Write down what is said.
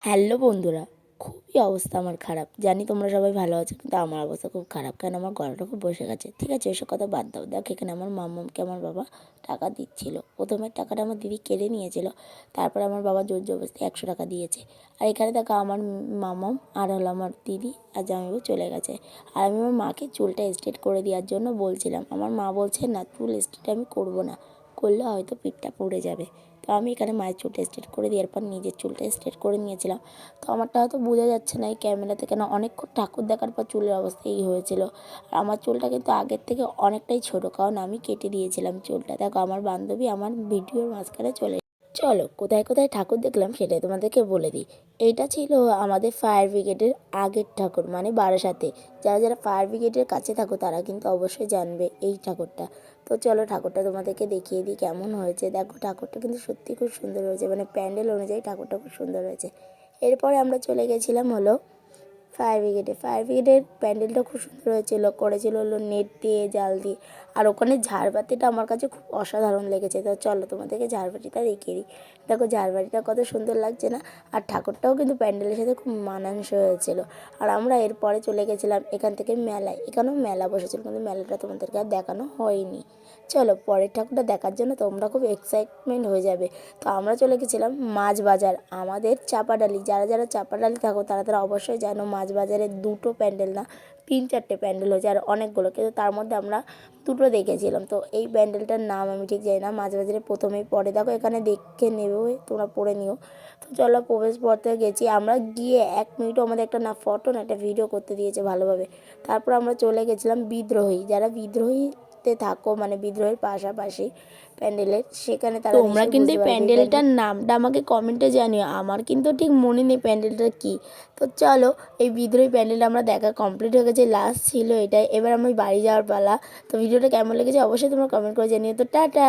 Hello বন্ধুরা, খুবই অবস্থা আমার খারাপ। জানি তোমরা সবাই ভালো আছো, কিন্তু আমার অবস্থা খুব খারাপ। কারণ আমার গলাটা খুব বসে গেছে। ঠিক আছে, এসব কথা বাদ দাও। দেখ, এখানে আমার মাম্মামকে আমার বাবা টাকা দিচ্ছিল। প্রথমের টাকাটা আমার দিদি কেড়ে নিয়েছিল, তারপরে আমার বাবা জোর জবরদস্তি 100 টাকা দিয়েছে। আর এখানে দেখো আমার মাম্মাম আর হলো আমার দিদি আর জামাইবাবু চলে গেছে। আর আমি আমার মাকে চুলটা স্ট্রেট করে দেওয়ার জন্য বলছিলাম। আমার মা বলছে না, চুল স্ট্রেট আমি করবো না, করলে হয়তো পিঠটা পড়ে যাবে। তো আমি এখানে মায়ের চুলটা স্ট্রেট করে দিয়ে এরপর নিজের চুলটা স্ট্রেট করে নিয়েছিলাম। তো আমারটা হয়তো বোঝা যাচ্ছে না এই ক্যামেরাতে, কেন অনেকক্ষণ ঠাকুর দেখার পর চুলের অবস্থা এই হয়েছিল। আর আমার চুলটা কিন্তু আগের থেকে অনেকটাই ছোটো, কারণ আমি কেটে দিয়েছিলাম চুলটা। দেখো আমার বান্ধবী আমার ভিডিওর মাঝখানে চলো কোথায় কোথায় ঠাকুর দেখলাম সেটাই তোমাদেরকে বলে দিই। এইটা ছিল আমাদের ফায়ার ব্রিগেডের আগের ঠাকুর, মানে বারাসাতে। যারা যারা ফায়ার ব্রিগেডের কাছে থাকো তারা কিন্তু অবশ্যই জানবে এই ঠাকুরটা। তো চলো ঠাকুরটা তোমাদেরকে দেখিয়ে দিই কেমন হয়েছে। দেখো ঠাকুরটা কিন্তু সত্যি খুব সুন্দর হয়েছে, মানে প্যান্ডেল অনুযায়ী ঠাকুরটা খুব সুন্দর হয়েছে। এরপরে আমরা চলে গেছিলাম হলো ফায়ার ব্রিগেডের প্যান্ডেলটা খুব সুন্দর হয়েছিল, করেছিল হলো নেট দিয়ে, জাল দিয়ে। আর ওখানে ঝাড়বাতিটা আমার কাছে খুব অসাধারণ লেগেছে। তো চলো তোমাদেরকে ঝাড়বাতিটা দেখিয়ে দিই। দেখো ঝাড়বাতিটা কত সুন্দর লাগছে না? আর ঠাকুরটাও কিন্তু প্যান্ডেলের সাথে খুব মানানসই হয়েছিল। আর আমরা এরপরে চলে গেছিলাম এখান থেকে মেলায়। এখানেও মেলা বসেছিল, কিন্তু মেলাটা তোমাদেরকে আর দেখানো হয়নি। চলো পরের ঠাকুরটা দেখার জন্য তোমরা খুব এক্সাইটমেন্ট হয়ে যাবে। তো আমরা চলে গেছিলাম মাছ বাজার, আমাদের চাপাডালি। যারা যারা চাপাডালি থাকো তারা তারা অবশ্যই জানো মাছ বাজারে দুটো প্যান্ডেল না, 3-4টে প্যান্ডেল হয়েছে, আর অনেকগুলো, কিন্তু তার মধ্যে আমরা দুটো দেখেছিলাম। তো এই প্যান্ডেলটার নাম আমি ঠিক জানি না। মাছ বাজারে প্রথমেই পরে দেখো এখানে দেখে নেবে, তোমরা পড়ে নিও। তো চলো প্রবেশ পথে গেছি আমরা, গিয়ে 1 মিনিটও আমাদের একটা না ফটো না একটা ভিডিও করতে দিয়েছে ভালোভাবে। তারপর আমরা চলে গেছিলাম বিদ্রোহী। যারা বিদ্রোহীতে থাকো, মানে বিদ্রোহের পাশাপাশি প্যান্ডেলের, সেখানে তারা তোমরা নিশ্চয়ই কিন্তু বুঝতে এই পারবে এই প্যান্ডেলটার নামটা আমাকে কমেন্টে জানিও। আমার কিন্তু ঠিক মনে নেই প্যান্ডেলটা কি। তো চলো এই বিদ্রোহী প্যান্ডেলটা আমরা দেখা কমপ্লিট হয়ে গেছে, লাস্ট ছিল এটাই। এবার আমি বাড়ি যাওয়ার পালা। তো ভিডিওটা কেমন লেগেছে অবশ্যই তোমরা কমেন্ট করে জানিও। তো টাটা।